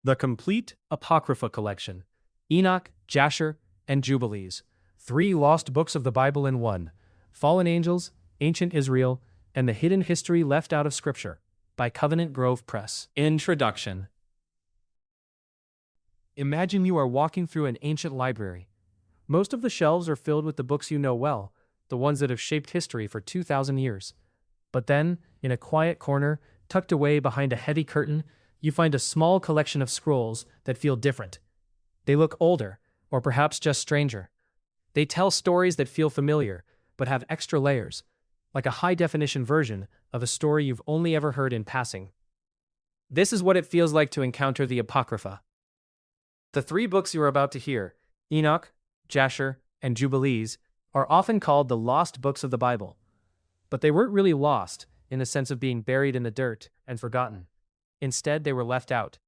The complete Apocrypha collection: Enoch, Jasher, and Jubilees. 3 lost books of the Bible in one: Fallen Angels, Ancient Israel, and the Hidden History Left Out of Scripture, by Covenant Grove Press. Introduction. Imagine you are walking through an ancient library. Most of the shelves are filled with the books you know well, the ones that have shaped history for 2,000 years. But then, in a quiet corner, tucked away behind a heavy curtain, you find a small collection of scrolls that feel different. They look older, or perhaps just stranger. They tell stories that feel familiar, but have extra layers, like a high-definition version of a story you've only ever heard in passing. This is what it feels like to encounter the Apocrypha. The 3 books you are about to hear, Enoch, Jasher, and Jubilees, are often called the lost books of the Bible. But they weren't really lost, in the sense of being buried in the dirt and forgotten. Instead, they were left out.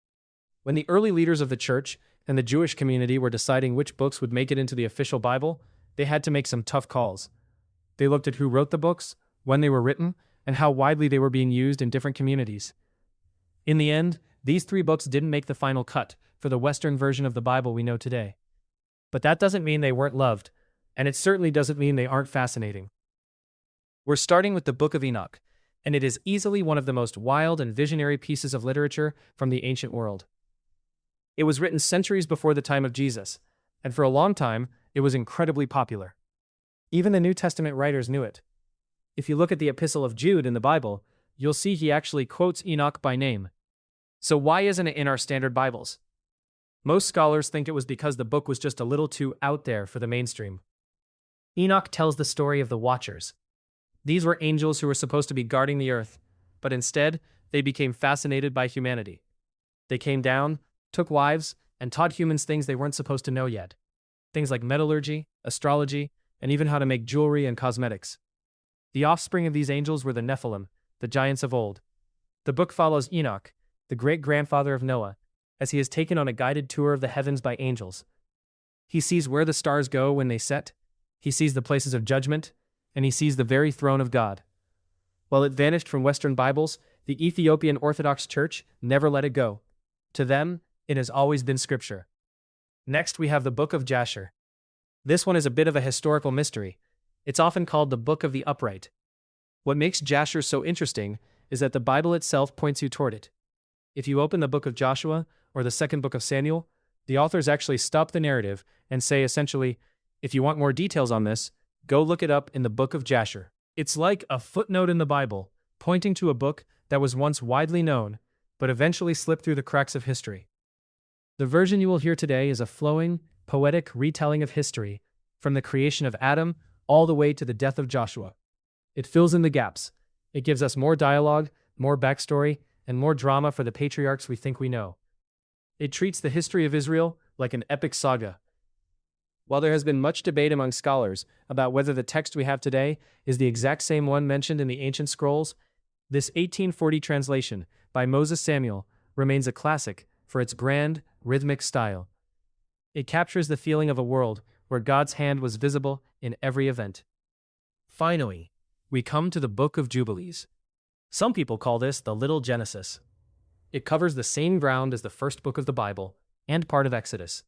When the early leaders of the church and the Jewish community were deciding which books would make it into the official Bible, they had to make some tough calls. They looked at who wrote the books, when they were written, and how widely they were being used in different communities. In the end, these 3 books didn't make the final cut for the Western version of the Bible we know today. But that doesn't mean they weren't loved, and it certainly doesn't mean they aren't fascinating. We're starting with the Book of Enoch, and it is easily one of the most wild and visionary pieces of literature from the ancient world. It was written centuries before the time of Jesus, and for a long time, it was incredibly popular. Even the New Testament writers knew it. If you look at the Epistle of Jude in the Bible, you'll see he actually quotes Enoch by name. So why isn't it in our standard Bibles? Most scholars think it was because the book was just a little too out there for the mainstream. Enoch tells the story of the Watchers. These were angels who were supposed to be guarding the earth, but instead, they became fascinated by humanity. They came down, took wives, and taught humans things they weren't supposed to know yet. Things like metallurgy, astrology, and even how to make jewelry and cosmetics. The offspring of these angels were the Nephilim, the giants of old. The book follows Enoch, the great-grandfather of Noah, as he is taken on a guided tour of the heavens by angels. He sees where the stars go when they set, he sees the places of judgment, and he sees the very throne of God. While it vanished from Western Bibles, the Ethiopian Orthodox Church never let it go. To them, it has always been scripture. Next, we have the Book of Jasher. This one is a bit of a historical mystery. It's often called the Book of the Upright. What makes Jasher so interesting is that the Bible itself points you toward it. If you open the Book of Joshua or the second book of Samuel, the authors actually stop the narrative and say essentially, if you want more details on this, go look it up in the Book of Jasher. It's like a footnote in the Bible, pointing to a book that was once widely known, but eventually slipped through the cracks of history. The version you will hear today is a flowing, poetic retelling of history, from the creation of Adam all the way to the death of Joshua. It fills in the gaps. It gives us more dialogue, more backstory, and more drama for the patriarchs we think we know. It treats the history of Israel like an epic saga. While there has been much debate among scholars about whether the text we have today is the exact same one mentioned in the ancient scrolls, this 1840 translation by Moses Samuel remains a classic for its grand, rhythmic style. It captures the feeling of a world where God's hand was visible in every event. Finally, we come to the Book of Jubilees. Some people call this the Little Genesis. It covers the same ground as the first book of the Bible and part of Exodus,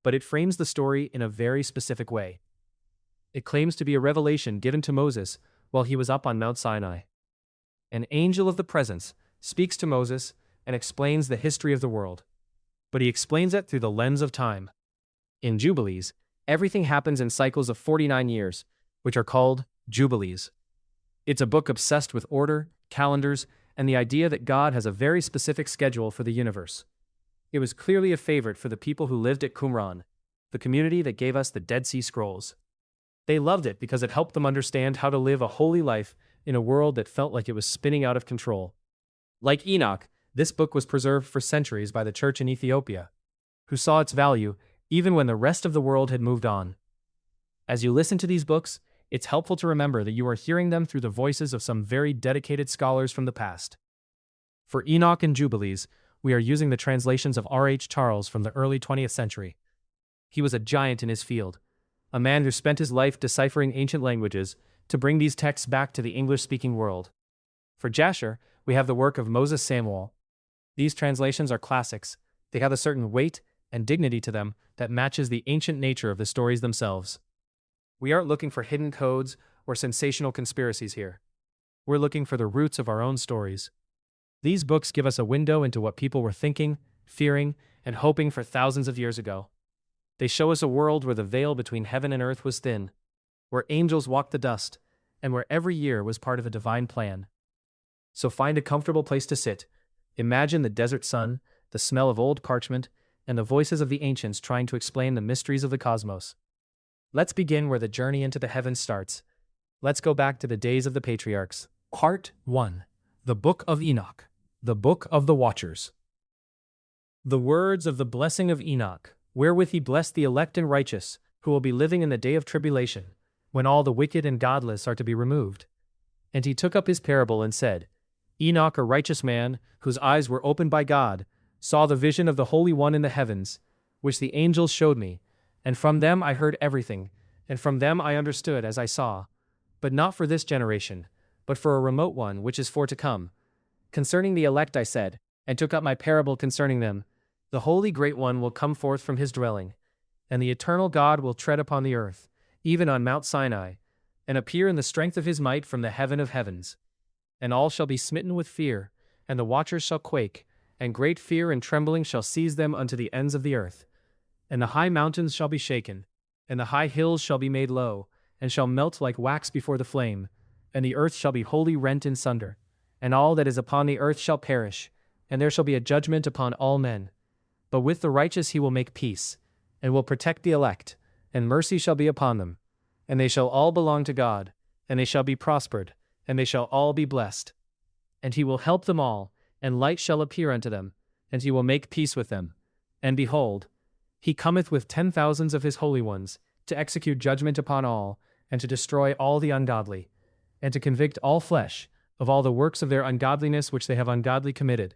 but it frames the story in a very specific way. It claims to be a revelation given to Moses while he was up on Mount Sinai. An angel of the presence speaks to Moses and explains the history of the world, but he explains it through the lens of time. In Jubilees, everything happens in cycles of 49 years, which are called Jubilees. It's a book obsessed with order, calendars, and the idea that God has a very specific schedule for the universe. It was clearly a favorite for the people who lived at Qumran, the community that gave us the Dead Sea Scrolls. They loved it because it helped them understand how to live a holy life in a world that felt like it was spinning out of control. Like Enoch, this book was preserved for centuries by the church in Ethiopia, who saw its value even when the rest of the world had moved on. As you listen to these books, it's helpful to remember that you are hearing them through the voices of some very dedicated scholars from the past. For Enoch and Jubilees, we are using the translations of R.H. Charles from the early 20th century. He was a giant in his field, a man who spent his life deciphering ancient languages to bring these texts back to the English-speaking world. For Jasher, we have the work of Moses Samuel. These translations are classics, They have a certain weight and dignity to them that matches the ancient nature of the stories themselves. We aren't looking for hidden codes or sensational conspiracies here. We're looking for the roots of our own stories. These books give us a window into what people were thinking, fearing, and hoping for thousands of years ago. They show us a world where the veil between heaven and earth was thin, where angels walked the dust, and where every year was part of a divine plan. So find a comfortable place to sit. Imagine the desert sun, the smell of old parchment, and the voices of the ancients trying to explain the mysteries of the cosmos. Let's begin where the journey into the heavens starts. Let's go back to the days of the patriarchs. Part 1. The Book of Enoch. The Book of the Watchers. The words of the blessing of Enoch, wherewith he blessed the elect and righteous, who will be living in the day of tribulation, when all the wicked and godless are to be removed. And he took up his parable and said, Enoch, a righteous man, whose eyes were opened by God, saw the vision of the Holy One in the heavens, which the angels showed me, and from them I heard everything, and from them I understood as I saw, but not for this generation, but for a remote one which is for to come. Concerning the elect I said, and took up my parable concerning them, the Holy Great One will come forth from his dwelling, and the eternal God will tread upon the earth, even on Mount Sinai, and appear in the strength of his might from the heaven of heavens. And all shall be smitten with fear, and the watchers shall quake, and great fear and trembling shall seize them unto the ends of the earth. And the high mountains shall be shaken, and the high hills shall be made low, and shall melt like wax before the flame, and the earth shall be wholly rent in sunder, and all that is upon the earth shall perish, and there shall be a judgment upon all men. But with the righteous he will make peace, and will protect the elect, and mercy shall be upon them. And they shall all belong to God, and they shall be prospered, and they shall all be blessed. And he will help them all, and light shall appear unto them, and he will make peace with them. And behold, he cometh with 10,000s of his holy ones, to execute judgment upon all, and to destroy all the ungodly, and to convict all flesh of all the works of their ungodliness which they have ungodly committed,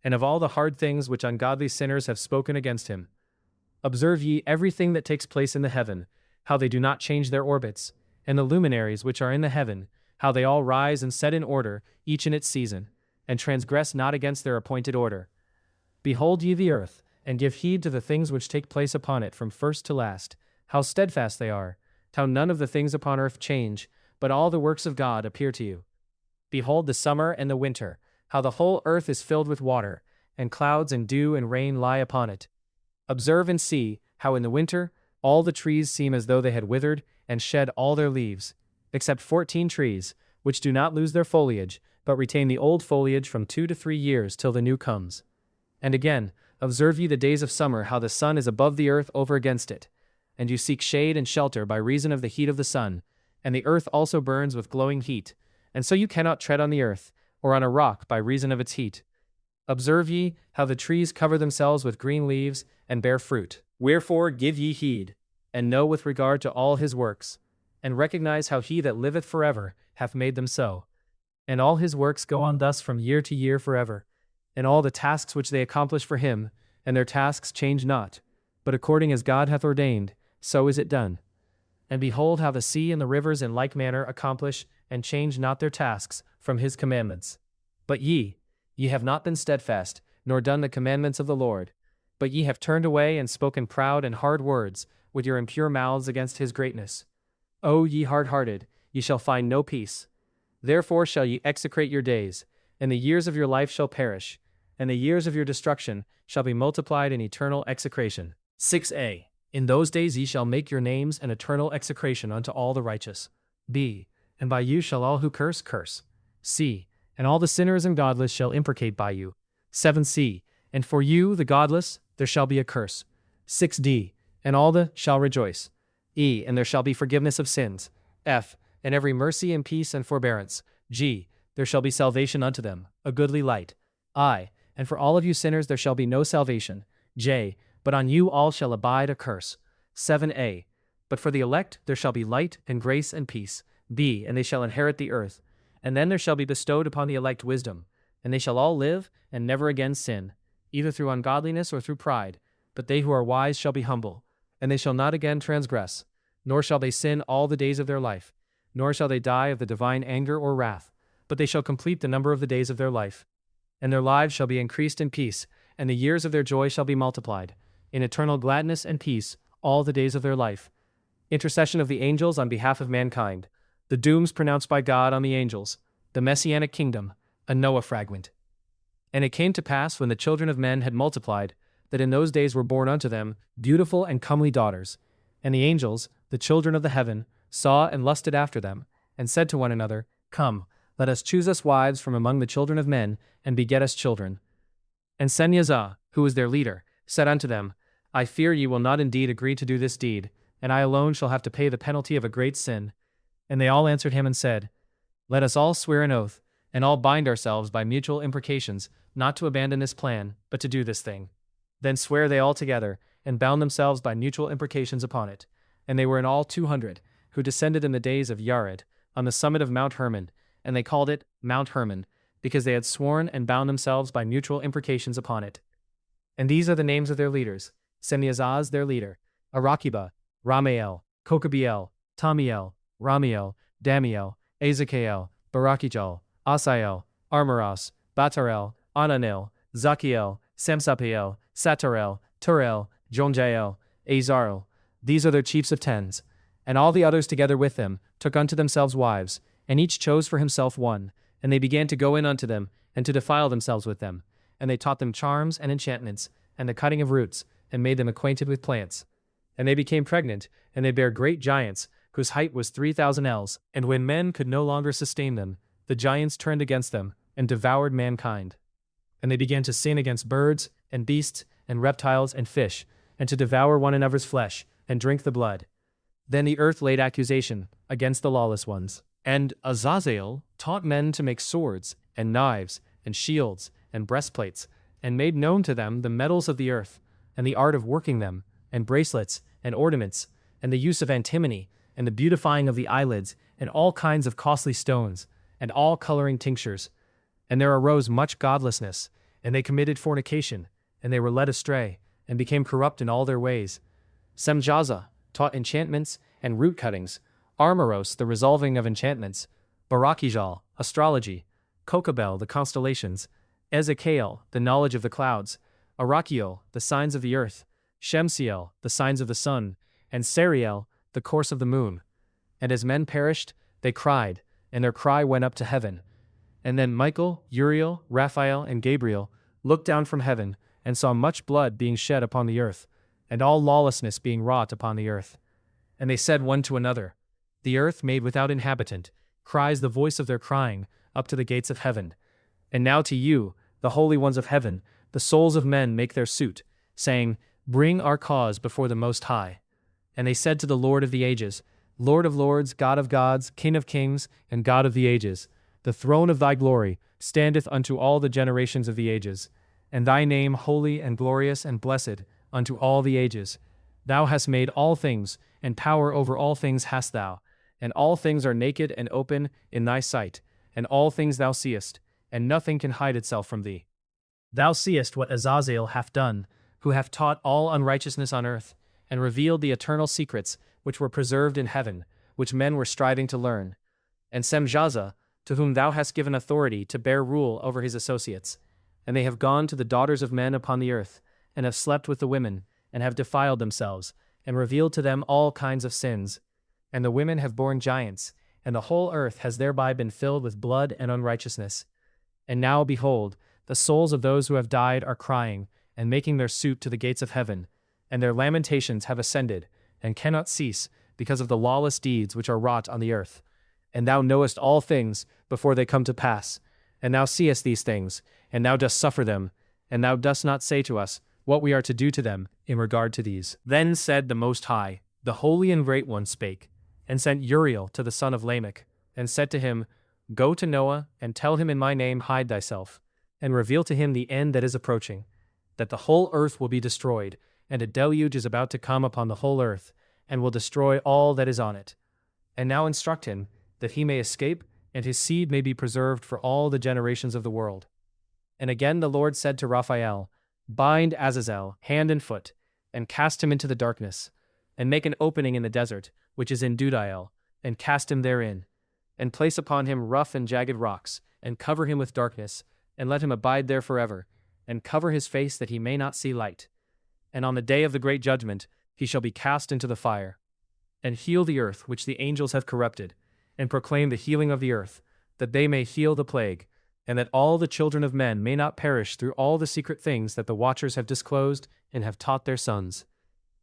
and of all the hard things which ungodly sinners have spoken against him. Observe ye everything that takes place in the heaven, how they do not change their orbits, and the luminaries which are in the heaven, how they all rise and set in order, each in its season, and transgress not against their appointed order. Behold ye the earth, and give heed to the things which take place upon it from first to last, how steadfast they are, how none of the things upon earth change, but all the works of God appear to you. Behold the summer and the winter, how the whole earth is filled with water, and clouds and dew and rain lie upon it. Observe and see, how in the winter all the trees seem as though they had withered and shed all their leaves, except 14 trees, which do not lose their foliage, but retain the old foliage from 2 to 3 years till the new comes. And again, observe ye the days of summer, how the sun is above the earth over against it, and you seek shade and shelter by reason of the heat of the sun, and the earth also burns with glowing heat, and so you cannot tread on the earth, or on a rock by reason of its heat. Observe ye how the trees cover themselves with green leaves, and bear fruit. Wherefore give ye heed, and know with regard to all his works, and recognize how he that liveth forever hath made them so. And all his works go on thus from year to year forever, and all the tasks which they accomplish for him, and their tasks change not, but according as God hath ordained, so is it done. And behold how the sea and the rivers in like manner accomplish and change not their tasks from his commandments. But ye have not been steadfast, nor done the commandments of the Lord, but ye have turned away and spoken proud and hard words with your impure mouths against his greatness. O ye hard-hearted, ye shall find no peace. Therefore shall ye execrate your days, and the years of your life shall perish, and the years of your destruction shall be multiplied in eternal execration. 6a. In those days ye shall make your names an eternal execration unto all the righteous. B. And by you shall all who curse, curse. C. And all the sinners and godless shall imprecate by you. 7c. And for you, the godless, there shall be a curse. 6d. And all the shall rejoice. E. And there shall be forgiveness of sins. F. And every mercy and peace and forbearance. G. There shall be salvation unto them, a goodly light. I. And for all of you sinners there shall be no salvation. J. But on you all shall abide a curse. 7a. But for the elect there shall be light and grace and peace. B. And they shall inherit the earth. And then there shall be bestowed upon the elect wisdom. And they shall all live, and never again sin, either through ungodliness or through pride. But they who are wise shall be humble. And they shall not again transgress, nor shall they sin all the days of their life, nor shall they die of the divine anger or wrath, but they shall complete the number of the days of their life. And their lives shall be increased in peace, and the years of their joy shall be multiplied, in eternal gladness and peace, all the days of their life. Intercession of the angels on behalf of mankind. The dooms pronounced by God on the angels. The Messianic kingdom, a Noah fragment. And it came to pass when the children of men had multiplied, that in those days were born unto them beautiful and comely daughters. And the angels, the children of the heaven, saw and lusted after them, and said to one another, Come, let us choose us wives from among the children of men, and beget us children. And Senyazah, who was their leader, said unto them, I fear ye will not indeed agree to do this deed, and I alone shall have to pay the penalty of a great sin. And they all answered him and said, Let us all swear an oath, and all bind ourselves by mutual imprecations, not to abandon this plan, but to do this thing. Then swear they all together, and bound themselves by mutual imprecations upon it. And they were in all 200, who descended in the days of Yared, on the summit of Mount Hermon, and they called it Mount Hermon, because they had sworn and bound themselves by mutual imprecations upon it. And these are the names of their leaders: Senyazaz their leader, Arakiba, Ramael, Kokabiel, Tamiel, Ramiel, Damiel, Ezekiel, Barakijal, Asael, Armaras, Batarel, Ananel, Zakiel, Samsapiel, Satarel, Turel, Jonjael, Azarel. These are their chiefs of tens. And all the others together with them took unto themselves wives, and each chose for himself one, and they began to go in unto them, and to defile themselves with them. And they taught them charms and enchantments, and the cutting of roots, and made them acquainted with plants. And they became pregnant, and they bare great giants, whose height was 3,000 ells. And when men could no longer sustain them, the giants turned against them, and devoured mankind. And they began to sin against birds, and beasts, and reptiles, and fish, and to devour one another's flesh, and drink the blood. Then the earth laid accusation against the lawless ones. And Azazel taught men to make swords, and knives, and shields, and breastplates, and made known to them the metals of the earth, and the art of working them, and bracelets, and ornaments, and the use of antimony, and the beautifying of the eyelids, and all kinds of costly stones, and all coloring tinctures. And there arose much godlessness, and they committed fornication, and they were led astray, and became corrupt in all their ways. Semjaza taught enchantments and root cuttings, Armaros the resolving of enchantments, Barakijal astrology, Kokabel the constellations, Ezekiel the knowledge of the clouds, Arakiel the signs of the earth, Shemsiel the signs of the sun, and Sariel the course of the moon. And as men perished, they cried, and their cry went up to heaven. And then Michael, Uriel, Raphael, and Gabriel looked down from heaven, and saw much blood being shed upon the earth, and all lawlessness being wrought upon the earth. And they said one to another, The earth made without inhabitant cries the voice of their crying up to the gates of heaven. And now to you, the holy ones of heaven, the souls of men make their suit, saying, Bring our cause before the Most High. And they said to the Lord of the ages, Lord of lords, God of gods, King of kings, and God of the ages, the throne of thy glory standeth unto all the generations of the ages, and thy name holy and glorious and blessed unto all the ages. Thou hast made all things, and power over all things hast thou, and all things are naked and open in thy sight, and all things thou seest, and nothing can hide itself from thee. Thou seest what Azazel hath done, who hath taught all unrighteousness on earth, and revealed the eternal secrets which were preserved in heaven, which men were striving to learn. And Semjaza, to whom thou hast given authority to bear rule over his associates. And they have gone to the daughters of men upon the earth, and have slept with the women, and have defiled themselves, and revealed to them all kinds of sins. And the women have borne giants, and the whole earth has thereby been filled with blood and unrighteousness. And now, behold, the souls of those who have died are crying, and making their suit to the gates of heaven, and their lamentations have ascended, and cannot cease, because of the lawless deeds which are wrought on the earth. And thou knowest all things before they come to pass, and thou seest these things, and thou dost suffer them, and thou dost not say to us what we are to do to them in regard to these. Then said the Most High, the Holy and Great One spake, and sent Uriel to the son of Lamech, and said to him, Go to Noah, and tell him in my name hide thyself, and reveal to him the end that is approaching, that the whole earth will be destroyed, and a deluge is about to come upon the whole earth, and will destroy all that is on it. And now instruct him, that he may escape, and his seed may be preserved for all the generations of the world. And again the Lord said to Raphael, Bind Azazel hand and foot, and cast him into the darkness, and make an opening in the desert, which is in Dudael, and cast him therein, and place upon him rough and jagged rocks, and cover him with darkness, and let him abide there forever, and cover his face that he may not see light. And on the day of the great judgment he shall be cast into the fire. And heal the earth which the angels have corrupted, and proclaim the healing of the earth, that they may heal the plague, and that all the children of men may not perish through all the secret things that the watchers have disclosed and have taught their sons.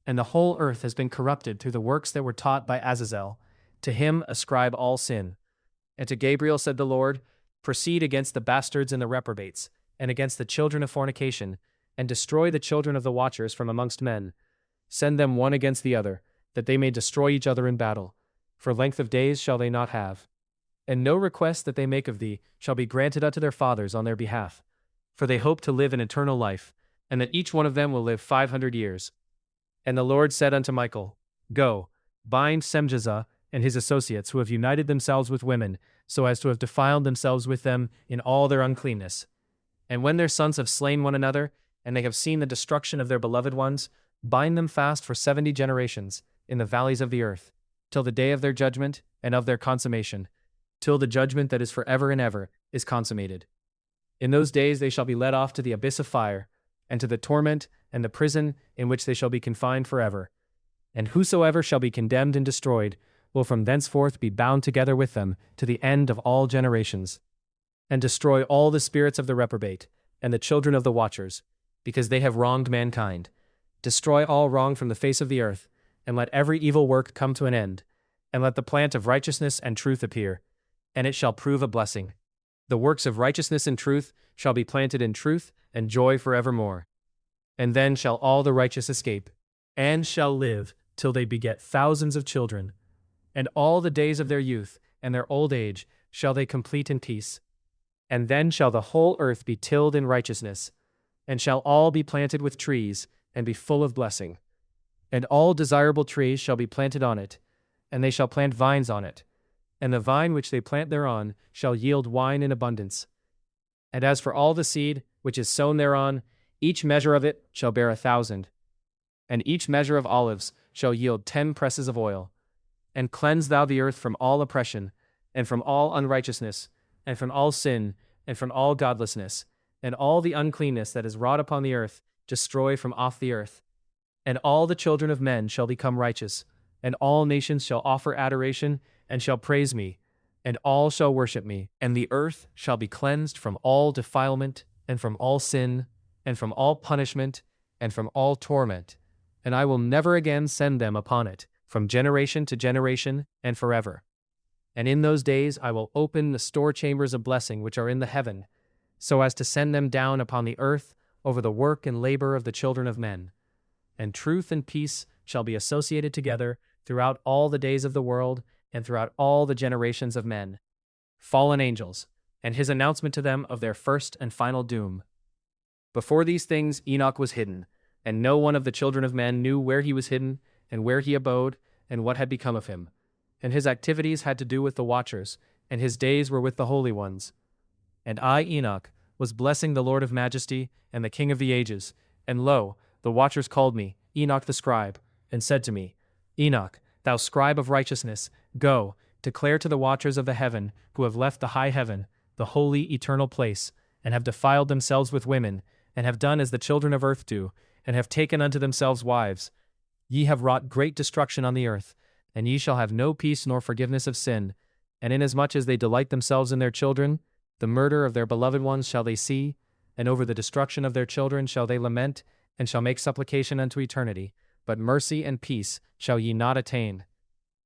And the whole earth has been corrupted through the works that were taught by Azazel. To him ascribe all sin. And to Gabriel said the Lord, Proceed against the bastards and the reprobates, and against the children of fornication, and destroy the children of the watchers from amongst men. Send them one against the other, that they may destroy each other in battle. For length of days shall they not have. And no request that they make of thee shall be granted unto their fathers on their behalf. For they hope to live an eternal life, and that each one of them will live 500 years. And the Lord said unto Michael, Go, bind Semjaza and his associates who have united themselves with women, so as to have defiled themselves with them in all their uncleanness. And when their sons have slain one another, and they have seen the destruction of their beloved ones, bind them fast for 70 generations in the valleys of the earth, till the day of their judgment and of their consummation, till the judgment that is forever and ever is consummated. In those days they shall be led off to the abyss of fire, and to the torment and the prison in which they shall be confined forever. And whosoever shall be condemned and destroyed will from thenceforth be bound together with them to the end of all generations. And destroy all the spirits of the reprobate, and the children of the watchers, because they have wronged mankind. Destroy all wrong from the face of the earth, and let every evil work come to an end, and let the plant of righteousness and truth appear, and it shall prove a blessing. The works of righteousness and truth shall be planted in truth and joy forevermore. And then shall all the righteous escape, and shall live till they beget thousands of children. And all the days of their youth and their old age shall they complete in peace. And then shall the whole earth be tilled in righteousness, and shall all be planted with trees, and be full of blessing. And all desirable trees shall be planted on it, and they shall plant vines on it. And the vine which they plant thereon shall yield wine in abundance. And as for all the seed which is sown thereon, each measure of it shall bear 1,000. And each measure of olives shall yield 10 presses of oil. And cleanse thou the earth from all oppression, and from all unrighteousness, and from all sin, and from all godlessness, and all the uncleanness that is wrought upon the earth, destroy from off the earth. And all the children of men shall become righteous, and all nations shall offer adoration, and shall praise me, and all shall worship me. And the earth shall be cleansed from all defilement, and from all sin, and from all punishment, and from all torment. And I will never again send them upon it, from generation to generation, and forever. And in those days I will open the store chambers of blessing which are in the heaven, so as to send them down upon the earth over the work and labor of the children of men. And truth and peace shall be associated together throughout all the days of the world, and throughout all the generations of men. Fallen angels, and his announcement to them of their first and final doom. Before these things Enoch was hidden, and no one of the children of men knew where he was hidden, and where he abode, and what had become of him. And his activities had to do with the watchers, and his days were with the holy ones. And I, Enoch, was blessing the Lord of majesty, and the King of the ages. And lo, the watchers called me, Enoch the scribe, and said to me, Enoch, thou scribe of righteousness, go, declare to the watchers of the heaven, who have left the high heaven, the holy eternal place, and have defiled themselves with women, and have done as the children of earth do, and have taken unto themselves wives. Ye have wrought great destruction on the earth, and ye shall have no peace nor forgiveness of sin. And inasmuch as they delight themselves in their children, the murder of their beloved ones shall they see, and over the destruction of their children shall they lament, and shall make supplication unto eternity. But mercy and peace shall ye not attain.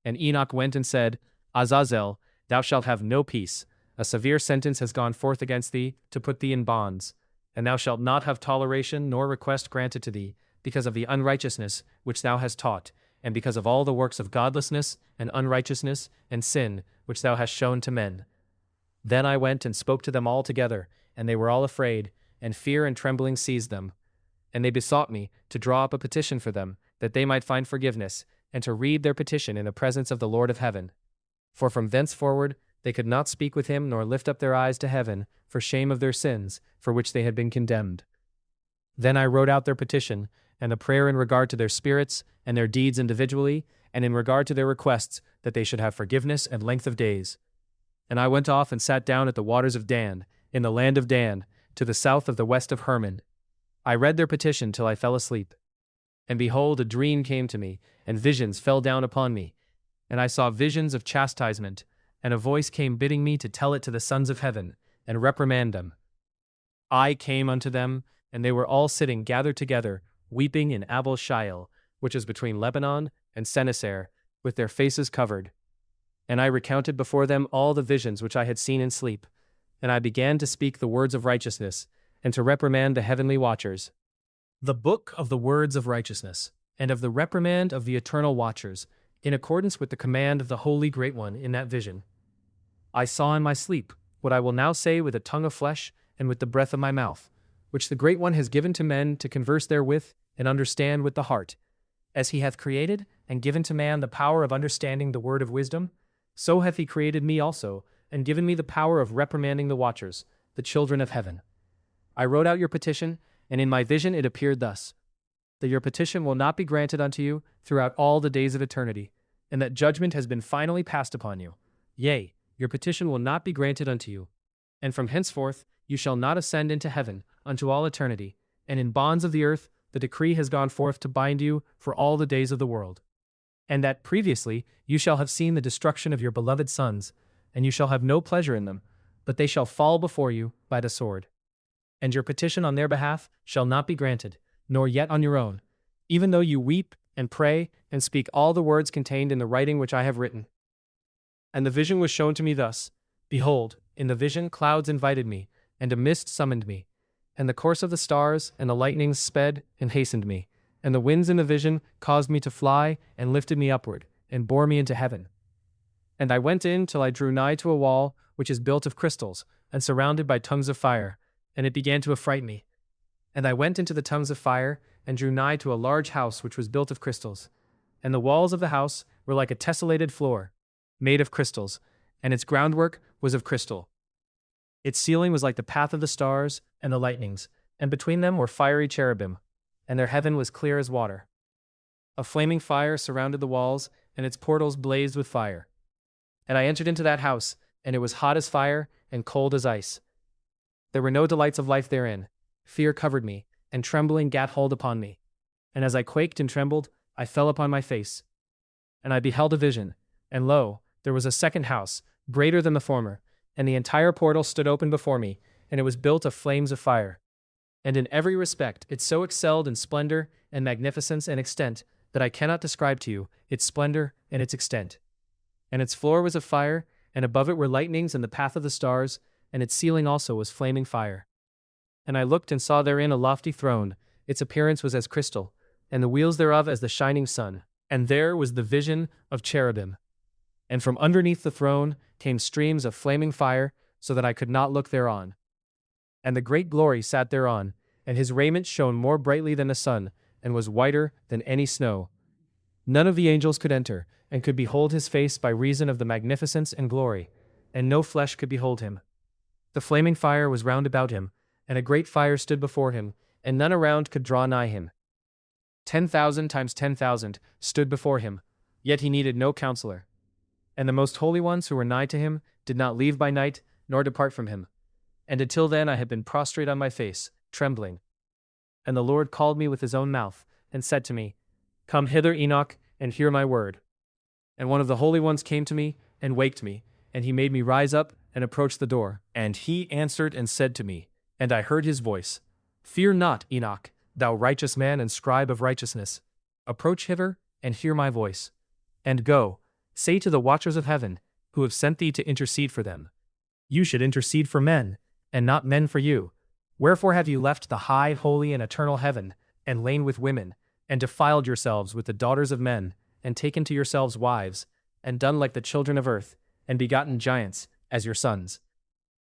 And Enoch went and said, Azazel, thou shalt have no peace. A severe sentence has gone forth against thee, to put thee in bonds. And thou shalt not have toleration nor request granted to thee, because of the unrighteousness which thou hast taught, and because of all the works of godlessness, and unrighteousness, and sin, which thou hast shown to men. Then I went and spoke to them all together, and they were all afraid, and fear and trembling seized them. And they besought me to draw up a petition for them, that they might find forgiveness, and to read their petition in the presence of the Lord of heaven. For from thenceforward they could not speak with him nor lift up their eyes to heaven, for shame of their sins, for which they had been condemned. Then I wrote out their petition, and the prayer in regard to their spirits, and their deeds individually, and in regard to their requests, that they should have forgiveness and length of days. And I went off and sat down at the waters of Dan, in the land of Dan, to the south of the west of Hermon, I read their petition till I fell asleep. And behold, a dream came to me, and visions fell down upon me. And I saw visions of chastisement, and a voice came bidding me to tell it to the sons of heaven, and reprimand them. I came unto them, and they were all sitting gathered together, weeping in Abel Shael, which is between Lebanon and Sennacer, with their faces covered. And I recounted before them all the visions which I had seen in sleep. And I began to speak the words of righteousness, and to reprimand the heavenly watchers. The book of the words of righteousness, and of the reprimand of the eternal watchers, in accordance with the command of the Holy Great One in that vision. I saw in my sleep what I will now say with a tongue of flesh and with the breath of my mouth, which the Great One has given to men to converse therewith and understand with the heart. As he hath created and given to man the power of understanding the word of wisdom, so hath he created me also, and given me the power of reprimanding the watchers, the children of heaven. I wrote out your petition, and in my vision it appeared thus, that your petition will not be granted unto you throughout all the days of eternity, and that judgment has been finally passed upon you. Yea, your petition will not be granted unto you, and from henceforth you shall not ascend into heaven unto all eternity, and in bonds of the earth the decree has gone forth to bind you for all the days of the world. And that previously you shall have seen the destruction of your beloved sons, and you shall have no pleasure in them, but they shall fall before you by the sword. And your petition on their behalf shall not be granted, nor yet on your own, even though you weep and pray and speak all the words contained in the writing which I have written. And the vision was shown to me thus. Behold, in the vision clouds invited me, and a mist summoned me, and the course of the stars and the lightnings sped and hastened me, and the winds in the vision caused me to fly and lifted me upward, and bore me into heaven. And I went in till I drew nigh to a wall which is built of crystals, and surrounded by tongues of fire, and it began to affright me. And I went into the tongues of fire, and drew nigh to a large house which was built of crystals. And the walls of the house were like a tessellated floor, made of crystals, and its groundwork was of crystal. Its ceiling was like the path of the stars and the lightnings, and between them were fiery cherubim, and their heaven was clear as water. A flaming fire surrounded the walls, and its portals blazed with fire. And I entered into that house, and it was hot as fire and cold as ice. There were no delights of life therein. Fear covered me, and trembling gat hold upon me. And as I quaked and trembled, I fell upon my face. And I beheld a vision, and lo, there was a second house, greater than the former, and the entire portal stood open before me, and it was built of flames of fire. And in every respect it so excelled in splendor and magnificence and extent that I cannot describe to you its splendor and its extent. And its floor was of fire, and above it were lightnings and the path of the stars, and its ceiling also was flaming fire. And I looked and saw therein a lofty throne, its appearance was as crystal, and the wheels thereof as the shining sun, and there was the vision of cherubim. And from underneath the throne came streams of flaming fire, so that I could not look thereon. And the great glory sat thereon, and his raiment shone more brightly than the sun, and was whiter than any snow. None of the angels could enter, and could behold his face by reason of the magnificence and glory, and no flesh could behold him. The flaming fire was round about him, and a great fire stood before him, and none around could draw nigh him. 10,000 times 10,000 stood before him, yet he needed no counselor. And the most holy ones who were nigh to him did not leave by night, nor depart from him. And until then I had been prostrate on my face, trembling. And the Lord called me with his own mouth, and said to me, Come hither, Enoch, and hear my word. And one of the holy ones came to me, and waked me, and he made me rise up, and approach the door. And he answered and said to me, and I heard his voice, Fear not, Enoch, thou righteous man and scribe of righteousness. Approach hither, and hear my voice. And go, say to the watchers of heaven, who have sent thee to intercede for them. You should intercede for men, and not men for you. Wherefore have you left the high, holy, and eternal heaven, and lain with women, and defiled yourselves with the daughters of men, and taken to yourselves wives, and done like the children of earth, and begotten giants as your sons?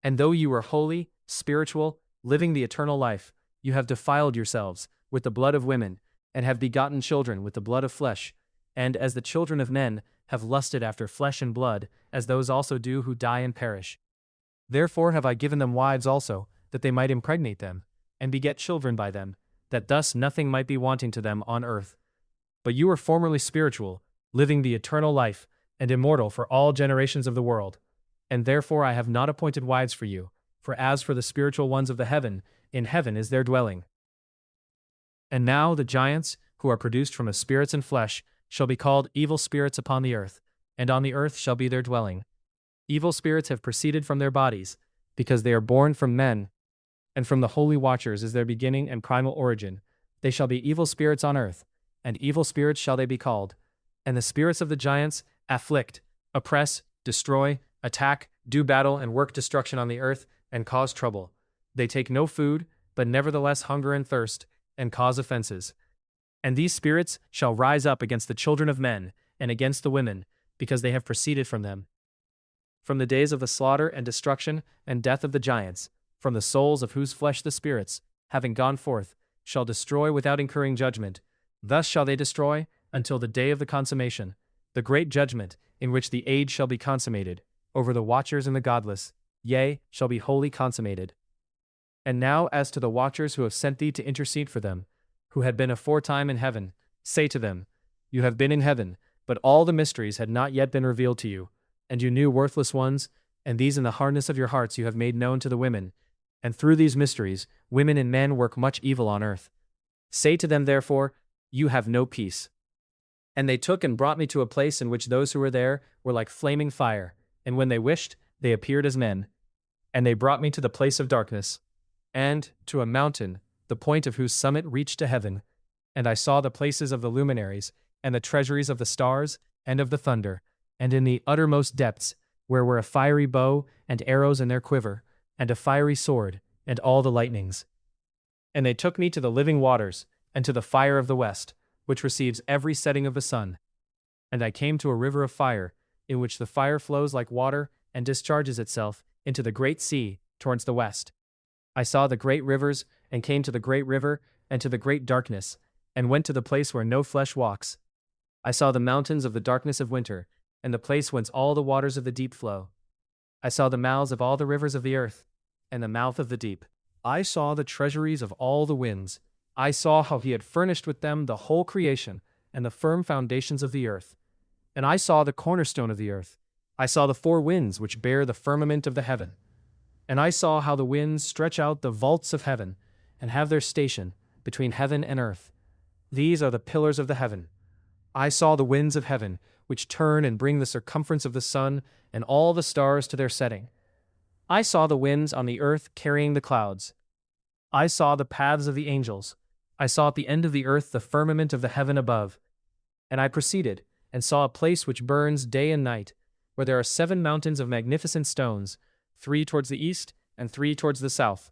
And though you are holy, spiritual, living the eternal life, you have defiled yourselves with the blood of women, and have begotten children with the blood of flesh, and as the children of men have lusted after flesh and blood, as those also do who die and perish. Therefore have I given them wives also, that they might impregnate them, and beget children by them, that thus nothing might be wanting to them on earth. But you were formerly spiritual, living the eternal life, and immortal for all generations of the world. And therefore I have not appointed wives for you, for as for the spiritual ones of the heaven, in heaven is their dwelling. And now the giants, who are produced from spirits and flesh, shall be called evil spirits upon the earth, and on the earth shall be their dwelling. Evil spirits have proceeded from their bodies, because they are born from men, and from the holy watchers is their beginning and primal origin. They shall be evil spirits on earth, and evil spirits shall they be called. And the spirits of the giants afflict, oppress, destroy, attack, do battle, and work destruction on the earth, and cause trouble. They take no food, but nevertheless hunger and thirst, and cause offenses. And these spirits shall rise up against the children of men, and against the women, because they have proceeded from them. From the days of the slaughter and destruction and death of the giants, from the souls of whose flesh the spirits, having gone forth, shall destroy without incurring judgment. Thus shall they destroy, until the day of the consummation, the great judgment, in which the age shall be consummated, over the watchers and the godless, yea, shall be wholly consummated. And now as to the watchers who have sent thee to intercede for them, who had been aforetime in heaven, say to them, You have been in heaven, but all the mysteries had not yet been revealed to you, and you knew worthless ones, and these in the hardness of your hearts you have made known to the women, and through these mysteries women and men work much evil on earth. Say to them therefore, You have no peace. And they took and brought me to a place in which those who were there were like flaming fire, and when they wished, they appeared as men. And they brought me to the place of darkness, and to a mountain, the point of whose summit reached to heaven. And I saw the places of the luminaries, and the treasuries of the stars, and of the thunder, and in the uttermost depths, where were a fiery bow, and arrows in their quiver, and a fiery sword, and all the lightnings. And they took me to the living waters, and to the fire of the west, which receives every setting of the sun. And I came to a river of fire, in which the fire flows like water, and discharges itself into the great sea towards the west. I saw the great rivers, and came to the great river, and to the great darkness, and went to the place where no flesh walks. I saw the mountains of the darkness of winter, and the place whence all the waters of the deep flow. I saw the mouths of all the rivers of the earth, and the mouth of the deep. I saw the treasuries of all the winds. I saw how he had furnished with them the whole creation, and the firm foundations of the earth. And I saw the cornerstone of the earth. I saw the four winds which bear the firmament of the heaven. And I saw how the winds stretch out the vaults of heaven, and have their station between heaven and earth. These are the pillars of the heaven. I saw the winds of heaven, which turn and bring the circumference of the sun, and all the stars to their setting. I saw the winds on the earth carrying the clouds. I saw the paths of the angels. I saw at the end of the earth the firmament of the heaven above. And I proceeded, and saw a place which burns day and night, where there are 7 mountains of magnificent stones, 3 towards the east, and 3 towards the south.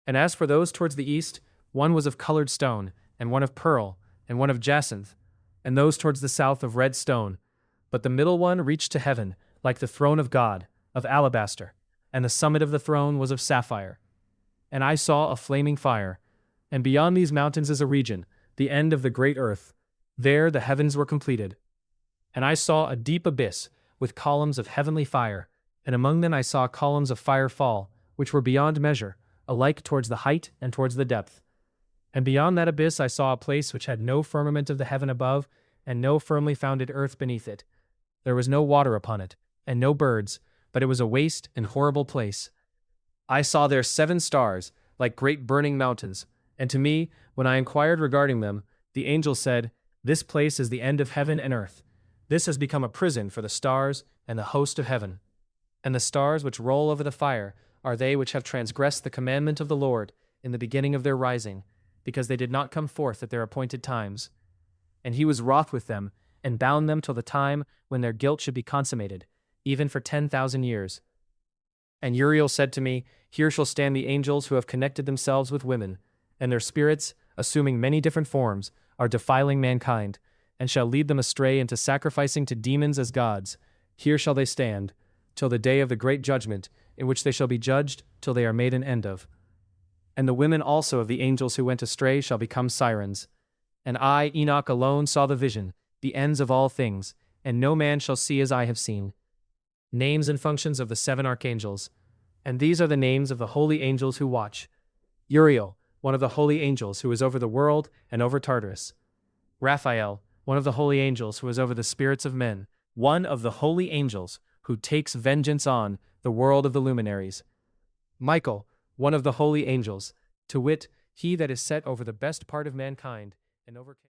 And as for those towards the east, one was of colored stone, and one of pearl, and one of jacinth, and those towards the south of red stone. But the middle one reached to heaven, like the throne of God, of alabaster, and the summit of the throne was of sapphire. And I saw a flaming fire, and beyond these mountains is a region, the end of the great earth. There the heavens were completed. And I saw a deep abyss, with columns of heavenly fire, and among them I saw columns of fire fall, which were beyond measure, alike towards the height and towards the depth. And beyond that abyss I saw a place which had no firmament of the heaven above, and no firmly founded earth beneath it. There was no water upon it, and no birds, but it was a waste and horrible place. I saw there 7 stars, like great burning mountains, and to me, when I inquired regarding them, the angel said, This place is the end of heaven and earth. This has become a prison for the stars and the host of heaven. And the stars which roll over the fire are they which have transgressed the commandment of the Lord in the beginning of their rising, because they did not come forth at their appointed times. And he was wroth with them, and bound them till the time when their guilt should be consummated, even for 10,000 years. And Uriel said to me, Here shall stand the angels who have connected themselves with women, and their spirits, assuming many different forms, are defiling mankind, and shall lead them astray into sacrificing to demons as gods. Here shall they stand, till the day of the great judgment, in which they shall be judged till they are made an end of. And the women also of the angels who went astray shall become sirens. And I, Enoch, alone saw the vision, the ends of all things, and no man shall see as I have seen. Names and functions of the 7 archangels. And these are the names of the holy angels who watch. Uriel, one of the holy angels who is over the world and over Tartarus. Raphael, one of the holy angels who is over the spirits of men. One of the holy angels who takes vengeance on the world of the luminaries. Michael, one of the holy angels, to wit, He that is set over the best part of mankind, and overcame